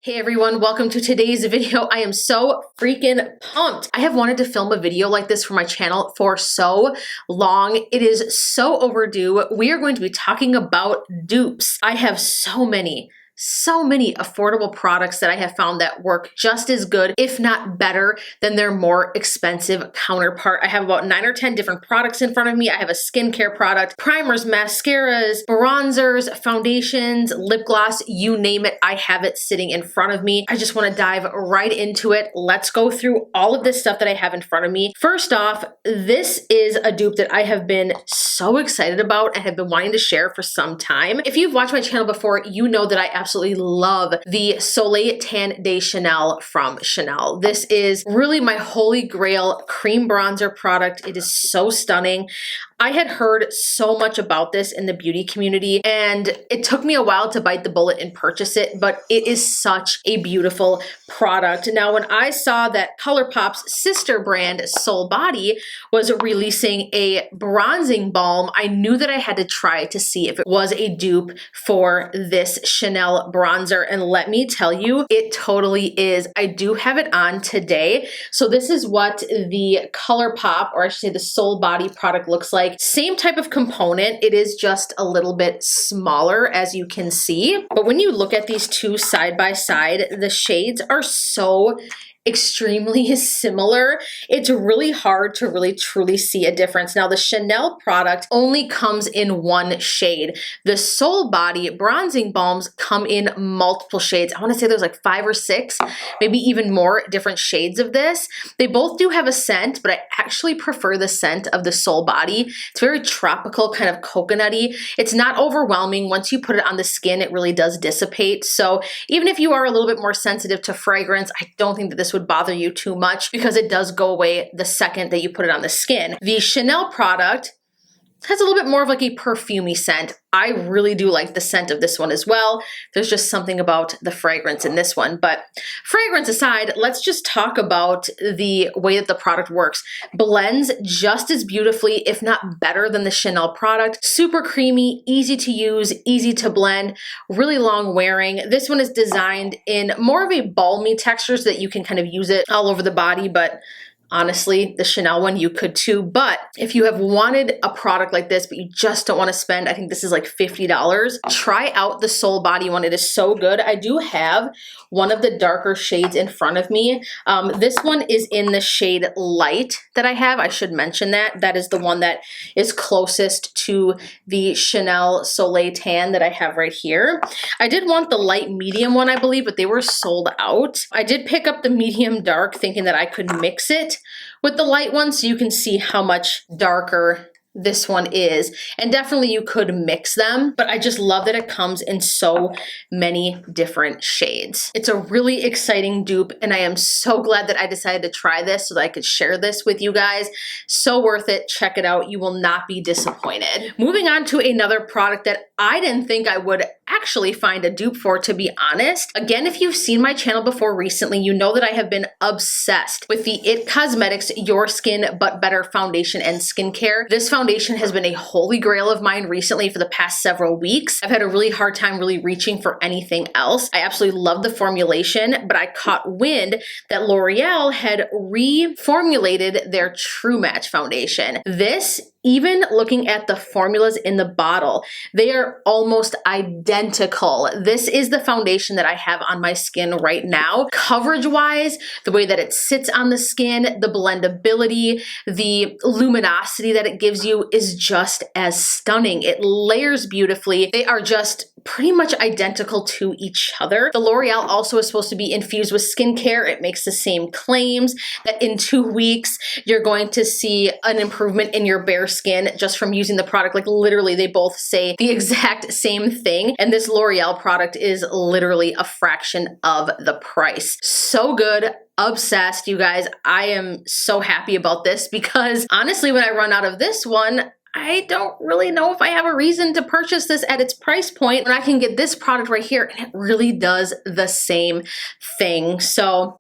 Hey everyone, welcome to today's video. I am so freaking pumped. I have wanted to film a video like this for my channel for so long. It is so overdue. We are going to be talking about dupes. I have so many affordable products that I have found that work just as good, if not better, than their more expensive counterpart. I have about 9 or 10 different products in front of me. I have a skincare product, primers, mascaras, bronzers, foundations, lip gloss, you name it, I have it sitting in front of me. I just want to dive right into it. Let's go through all of this stuff that I have in front of me. First off, this is a dupe that I have been so excited about and have been wanting to share for some time. If you've watched my channel before, you know that I absolutely love the Soleil Tan de Chanel from Chanel. This is really my holy grail cream bronzer product. It is so stunning. I had heard so much about this in the beauty community and it took me a while to bite the bullet and purchase it, but it is such a beautiful product. Now, when I saw that ColourPop's sister brand, Soul Body, was releasing a bronzing balm, I knew that I had to try to see if it was a dupe for this Chanel bronzer. And let me tell you, it totally is. I do have it on today. So this is what the ColourPop, or I should say the Soul Body product looks like. Same type of component, it is just a little bit smaller as you can see. But when you look at these two side by side, the shades are so extremely similar. It's really hard to really truly see a difference. Now, the Chanel product only comes in one shade. The Soul Body bronzing balms come in multiple shades. I want to say there's like 5 or 6, maybe even more different shades of this. They both do have a scent, but I actually prefer the scent of the Soul Body. It's very tropical, kind of coconutty. It's not overwhelming. Once you put it on the skin, it really does dissipate. So even if you are a little bit more sensitive to fragrance, I don't think that this would bother you too much because it does go away the second that you put it on the skin. The Chanel product has a little bit more of like a perfumey scent. I really do like the scent of this one as well. There's just something about the fragrance in this one. But fragrance aside, let's just talk about the way that the product works. Blends just as beautifully, if not better than the Chanel product. Super creamy, easy to use, easy to blend, really long wearing. This one is designed in more of a balmy texture so that you can kind of use it all over the body, but honestly, the Chanel one, you could too. But if you have wanted a product like this, but you just don't want to spend, I think this is like $50, try out the Soul Body one. It is so good. I do have one of the darker shades in front of me. This one is in the shade Light that I have. I should mention that. That is the one that is closest to the Chanel Soleil Tan that I have right here. I did want the light medium one, I believe, but they were sold out. I did pick up the medium dark thinking that I could mix it with the light one so you can see how much darker this one is, and definitely you could mix them, but I just love that it comes in so many different shades. It's a really exciting dupe and I am so glad that I decided to try this so that I could share this with you guys. So worth it. Check it out. You will not be disappointed. Moving on to another product that I didn't think I would actually find a dupe for, to be honest. Again, if you've seen my channel before recently, you know that I have been obsessed with the IT Cosmetics Your Skin But Better foundation and skincare. This foundation has been a holy grail of mine recently for the past several weeks. I've had a really hard time really reaching for anything else. I absolutely love the formulation, but I caught wind that L'Oreal had reformulated their True Match foundation. This, even looking at the formulas in the bottle, they are almost identical. This is the foundation that I have on my skin right now. Coverage-wise, the way that it sits on the skin, the blendability, the luminosity that it gives you is just as stunning. It layers beautifully. They are just pretty much identical to each other. The L'Oreal also is supposed to be infused with skincare. It makes the same claims that in 2 weeks, you're going to see an improvement in your bare skin just from using the product. Like literally, they both say the exact same thing. And this L'Oreal product is literally a fraction of the price. So good. Obsessed, you guys. I am so happy about this because honestly, when I run out of this one, I don't really know if I have a reason to purchase this at its price point when I can get this product right here and it really does the same thing. So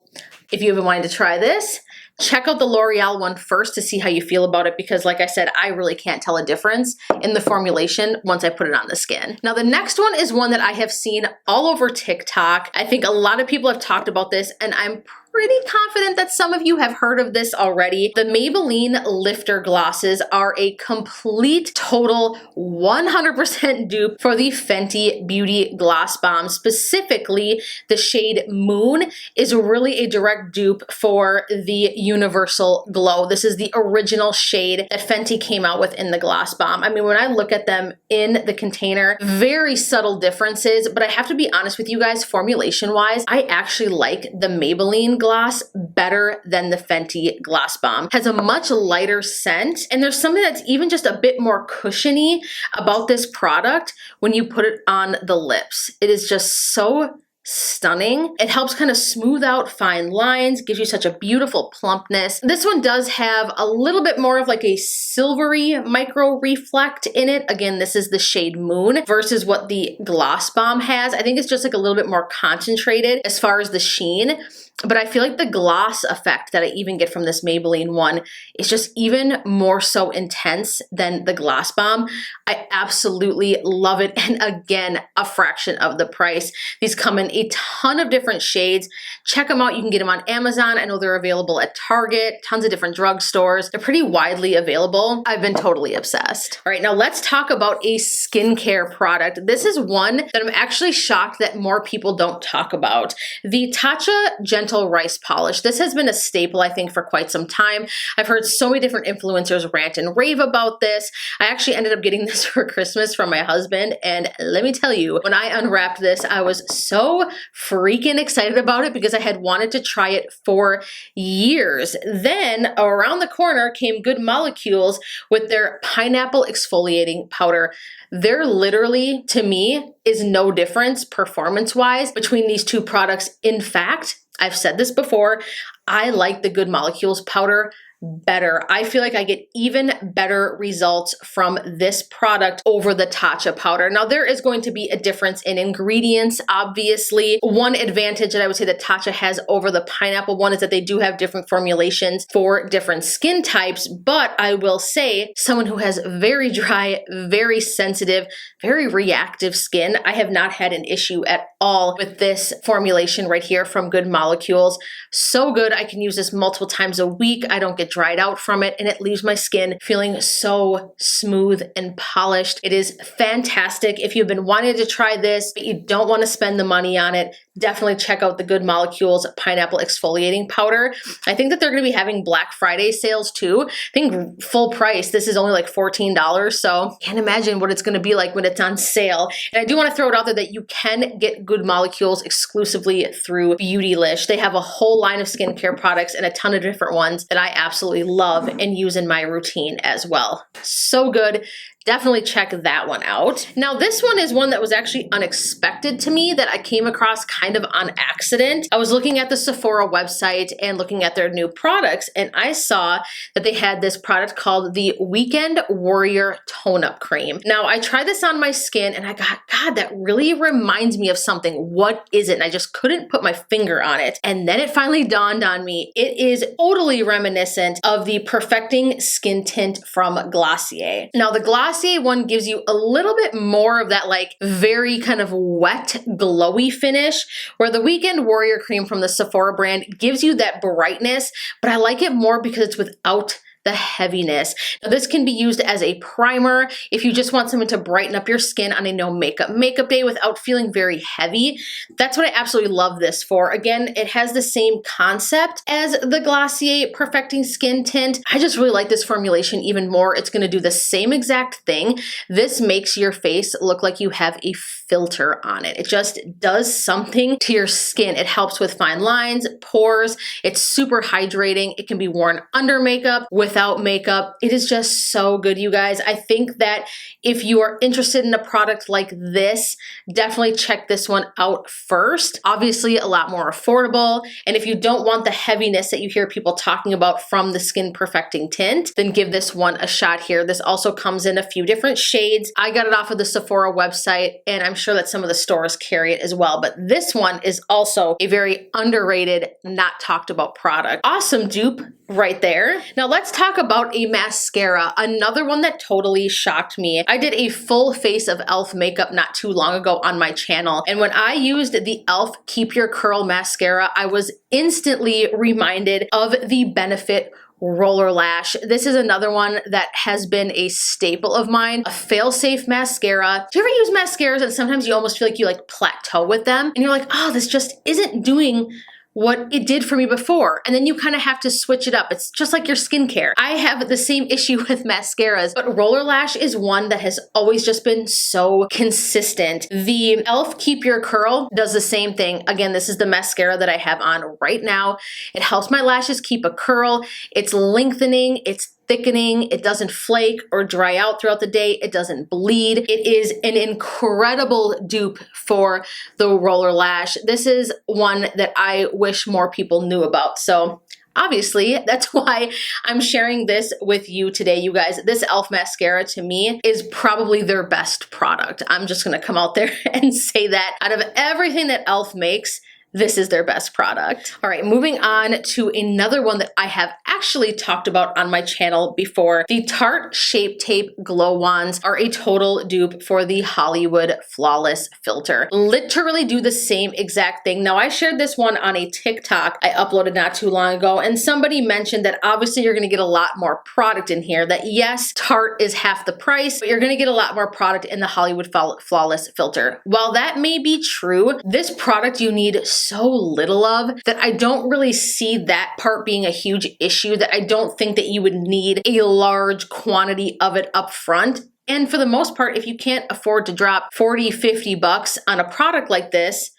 if you've been wanting to try this, Check out the L'Oreal one first to see how you feel about it, because like I said, I really can't tell a difference in the formulation once I put it on the skin. Now the next one is one that I have seen all over TikTok. I think a lot of people have talked about this, and I'm pretty confident that some of you have heard of this already. The Maybelline Lifter Glosses are a complete, total, 100% dupe for the Fenty Beauty Gloss Bomb. Specifically, the shade Moon is really a direct dupe for the Universal Glow. This is the original shade that Fenty came out with in the Gloss Bomb. I mean, when I look at them in the container, very subtle differences, but I have to be honest with you guys, formulation-wise, I actually like the Maybelline gloss better than the Fenty Gloss Bomb. Has a much lighter scent, and there's something that's even just a bit more cushiony about this product when you put it on the lips. It is just so stunning. It helps kind of smooth out fine lines, gives you such a beautiful plumpness. This one does have a little bit more of like a silvery micro reflect in it. Again, this is the shade Moon versus what the Gloss Bomb has. I think it's just like a little bit more concentrated as far as the sheen. But I feel like the gloss effect that I even get from this Maybelline one is just even more so intense than the Gloss Bomb. I absolutely love it. And again, a fraction of the price. These come in a ton of different shades. Check them out. You can get them on Amazon. I know they're available at Target, tons of different drugstores. They're pretty widely available. I've been totally obsessed. All right, now let's talk about a skincare product. This is one that I'm actually shocked that more people don't talk about. The TATCHA Gentle Rice Polish. This has been a staple, I think, for quite some time. I've heard so many different influencers rant and rave about this. I actually ended up getting this for Christmas from my husband, and let me tell you, when I unwrapped this, I was so freaking excited about it because I had wanted to try it for years. Then around the corner came Good Molecules with their pineapple exfoliating powder. There literally, to me, is no difference performance-wise between these two products. In fact, I've said this before, I like the Good Molecules powder better. I feel like I get even better results from this product over the TATCHA powder. Now, there is going to be a difference in ingredients, obviously. One advantage that I would say that TATCHA has over the pineapple one is that they do have different formulations for different skin types, but I will say, someone who has very dry, very sensitive, very reactive skin, I have not had an issue at all with this formulation right here from Good Molecules. So good. I can use this multiple times a week. I don't get dried out from it, and it leaves my skin feeling so smooth and polished. It is fantastic. If you've been wanting to try this, but you don't want to spend the money on it, definitely check out the Good Molecules Pineapple Exfoliating Powder. I think that they're going to be having Black Friday sales too. I think full price, this is only like $14, so can't imagine what it's going to be like when it's on sale. And I do want to throw it out there that you can get Good Molecules exclusively through Beautylish. They have a whole line of skincare products and a ton of different ones that I absolutely love and use in my routine as well. So good. Definitely check that one out. Now, this one is one that was actually unexpected to me that I came across kind of on accident. I was looking at the Sephora website and looking at their new products, and I saw that they had this product called the Weekend Warrior Tone-Up Cream. Now, I tried this on my skin and I got, God, that really reminds me of something. What is it? And I just couldn't put my finger on it. And then it finally dawned on me. It is totally reminiscent of the Perfecting Skin Tint from Glossier. Now, the Glossier one gives you a little bit more of that like very kind of wet, glowy finish, where the Weekend Warrior Cream from the Sephora brand gives you that brightness, but I like it more because it's without the heaviness. Now, this can be used as a primer if you just want something to brighten up your skin on a no makeup day without feeling very heavy. That's what I absolutely love this for. Again, it has the same concept as the Glossier Perfecting Skin Tint. I just really like this formulation even more. It's going to do the same exact thing. This makes your face look like you have a filter on it. It just does something to your skin. It helps with fine lines, pores. It's super hydrating. It can be worn under makeup, without makeup. It is just so good, you guys. I think that if you are interested in a product like this, definitely check this one out first. Obviously, a lot more affordable. And if you don't want the heaviness that you hear people talking about from the Skin Perfecting Tint, then give this one a shot here. This also comes in a few different shades. I got it off of the Sephora website, and I'm sure that some of the stores carry it as well. But this one is also a very underrated, not talked about product. Awesome dupe right there. Now let's talk about a mascara, another one that totally shocked me. I did a full face of e.l.f. makeup not too long ago on my channel, and when I used the e.l.f. Keep Your Curl mascara, I was instantly reminded of the Benefit Roller Lash. This is another one that has been a staple of mine, a fail-safe mascara. Do you ever use mascaras and sometimes you almost feel like you like plateau with them and you're like, oh, this just isn't doing what it did for me before, and then you kind of have to switch it up. It's just like your skincare. I have the same issue with mascaras, but Roller Lash is one that has always just been so consistent. The e.l.f. Keep Your Curl does the same thing. Again, this is the mascara that I have on right now. It helps my lashes keep a curl. It's lengthening, it's thickening, it doesn't flake or dry out throughout the day, it doesn't bleed. It is an incredible dupe for the Roller Lash. This is one that I wish more people knew about. So obviously, that's why I'm sharing this with you today, you guys. This e.l.f. mascara to me is probably their best product. I'm just gonna come out there and say that out of everything that e.l.f. makes, this is their best product. All right, moving on to another one that I have actually talked about on my channel before. The Tarte Shape Tape Glow Wands are a total dupe for the Hollywood Flawless Filter. Literally do the same exact thing. Now, I shared this one on a TikTok I uploaded not too long ago, and somebody mentioned that obviously you're gonna get a lot more product in here, that yes, Tarte is half the price, but you're gonna get a lot more product in the Hollywood Flawless Filter. While that may be true, this product you need so little of that I don't really see that part being a huge issue, that I don't think that you would need a large quantity of it up front. And for the most part, if you can't afford to drop 40, 50 bucks on a product like this,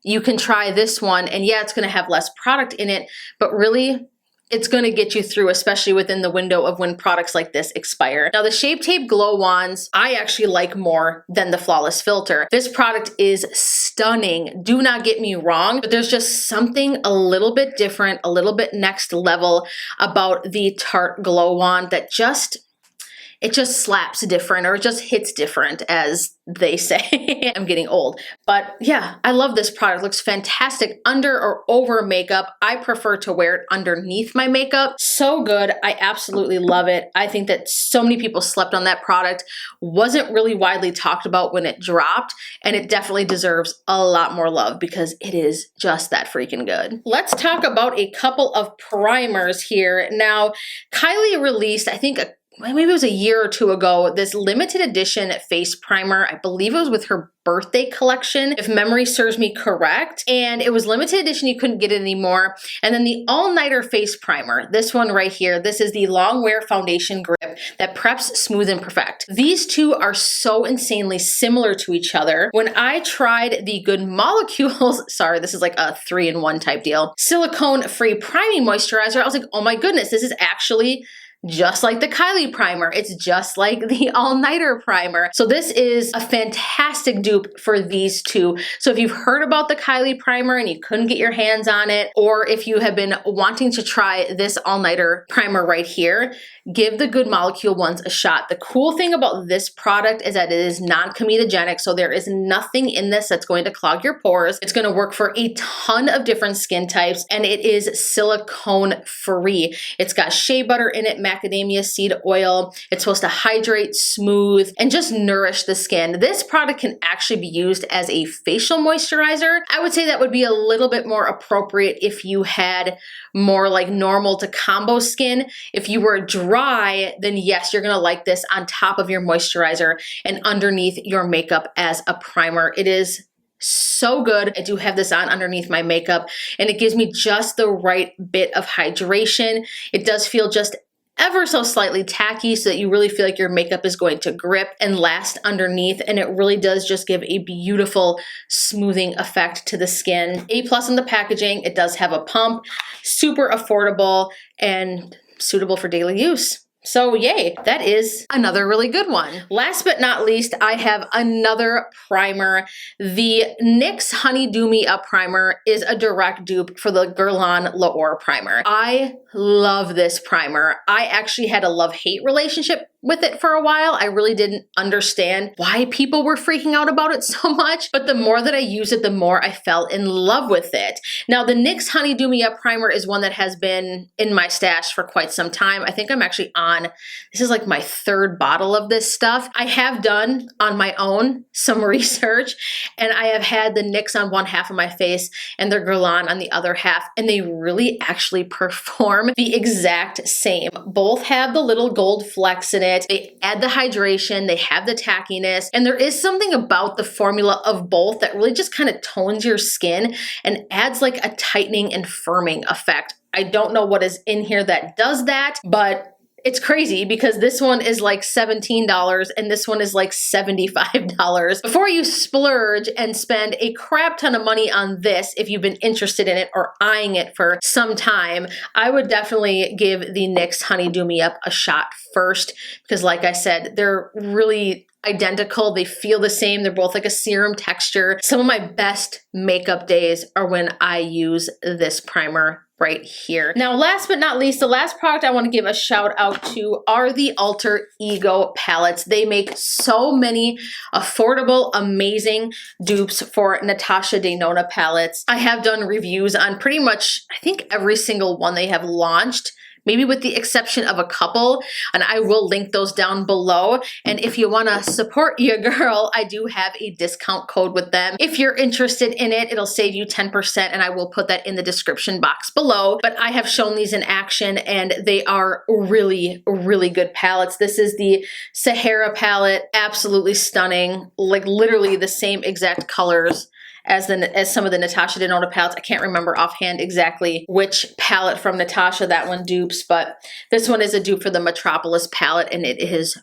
you can try this one, and yeah, it's gonna have less product in it, but really, it's gonna get you through, especially within the window of when products like this expire. Now, the Shape Tape Glow Wands, I actually like more than the Flawless Filter. This product is stunning, do not get me wrong, but there's just something a little bit different, a little bit next level about the Tarte Glow Wand that it just slaps different, or it just hits different, as they say. I'm getting old. But yeah, I love this product. It looks fantastic under or over makeup. I prefer to wear it underneath my makeup. So good. I absolutely love it. I think that so many people slept on that product. Wasn't really widely talked about when it dropped, and it definitely deserves a lot more love because it is just that freaking good. Let's talk about a couple of primers here. Now, Kylie released, I think, maybe it was a year or two ago, this limited edition face primer. I believe it was with her birthday collection, if memory serves me correct. And it was limited edition, you couldn't get it anymore. And then the All-Nighter Face Primer, this one right here, this is the Long Wear Foundation Grip that preps, smooth, and perfect. These two are so insanely similar to each other. When I tried the Good Molecules, sorry, this is like a 3-in-1 type deal, Silicone-Free Priming Moisturizer, I was like, oh my goodness, this is actually just like the Kylie primer. It's just like the All-Nighter primer. So this is a fantastic dupe for these two. So if you've heard about the Kylie primer and you couldn't get your hands on it, or if you have been wanting to try this All-Nighter primer right here, give the Good Molecule ones a shot. The cool thing about this product is that it is non-comedogenic, so there is nothing in this that's going to clog your pores. It's going to work for a ton of different skin types, and it is silicone-free. It's got shea butter in it, macadamia seed oil. It's supposed to hydrate, smooth, and just nourish the skin. This product can actually be used as a facial moisturizer. I would say that would be a little bit more appropriate if you had more like normal to combo skin. If you were dry, then yes, you're gonna like this on top of your moisturizer and underneath your makeup as a primer. It is so good. I do have this on underneath my makeup, and it gives me just the right bit of hydration. It does feel just ever so slightly tacky, so that you really feel like your makeup is going to grip and last underneath, and it really does just give a beautiful smoothing effect to the skin. A+ in the packaging. It does have a pump, super affordable, and suitable for daily use. So yay, that is another really good one. Last but not least, I have another primer. The NYX Honey Dew Me Up Primer is a direct dupe for the Guerlain L'Or Primer. I love this primer. I actually had a love-hate relationship with it for a while. I really didn't understand why people were freaking out about it so much, but the more that I use it, the more I fell in love with it. Now the NYX Honey Dew Me Up Primer is one that has been in my stash for quite some time. I think I'm actually on, this is like my 3rd bottle of this stuff. I have done on my own some research, and I have had the NYX on one half of my face and the Guerlain on the other half, and they really actually perform the exact same. Both have the little gold flecks in it. They add the hydration, they have the tackiness, and there is something about the formula of both that really just kind of tones your skin and adds like a tightening and firming effect. I don't know what is in here that does that, but it's crazy because this one is like $17 and this one is like $75. Before you splurge and spend a crap ton of money on this, if you've been interested in it or eyeing it for some time, I would definitely give the NYX Honey Dew Me Up a shot first, because like I said, they're really identical. They feel the same. They're both like a serum texture. Some of my best makeup days are when I use this primer right here. Now, last but not least, the last product I want to give a shout out to are the Alter Ego palettes. They make so many affordable, amazing dupes for Natasha Denona palettes. I have done reviews on pretty much, I think, every single one they have launched, maybe with the exception of a couple, and I will link those down below. And if you want to support your girl, I do have a discount code with them. If you're interested in it, it'll save you 10%, and I will put that in the description box below. But I have shown these in action, and they are really, really good palettes. This is the SEPHORA palette, absolutely stunning, like literally the same exact colors as some of the Natasha Denona palettes. I can't remember offhand exactly which palette from Natasha that one dupes, but this one is a dupe for the Metropolis palette, and it is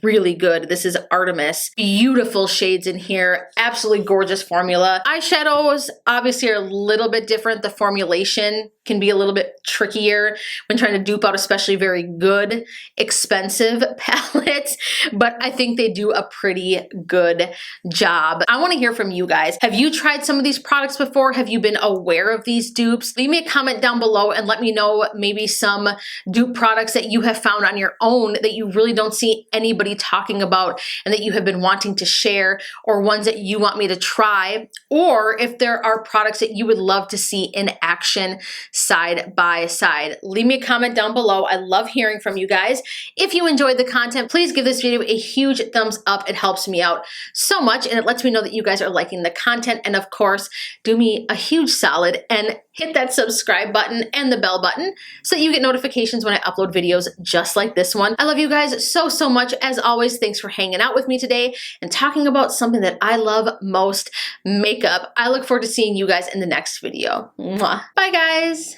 really good. This is Artemis. Beautiful shades in here. Absolutely gorgeous formula. Eyeshadows obviously are a little bit different. The formulation can be a little bit trickier when trying to dupe out especially very good, expensive palettes, but I think they do a pretty good job. I want to hear from you guys. Have you tried some of these products before? Have you been aware of these dupes? Leave me a comment down below and let me know maybe some dupe products that you have found on your own that you really don't see anybody talking about and that you have been wanting to share, or ones that you want me to try, or if there are products that you would love to see in action side by side. Leave me a comment down below. I love hearing from you guys. If you enjoyed the content, please give this video a huge thumbs up. It helps me out so much, and it lets me know that you guys are liking the content. And of course, do me a huge solid and hit that subscribe button and the bell button so that you get notifications when I upload videos just like this one. I love you guys so, so much. As always, thanks for hanging out with me today and talking about something that I love most, makeup. I look forward to seeing you guys in the next video. Mwah. Bye, guys.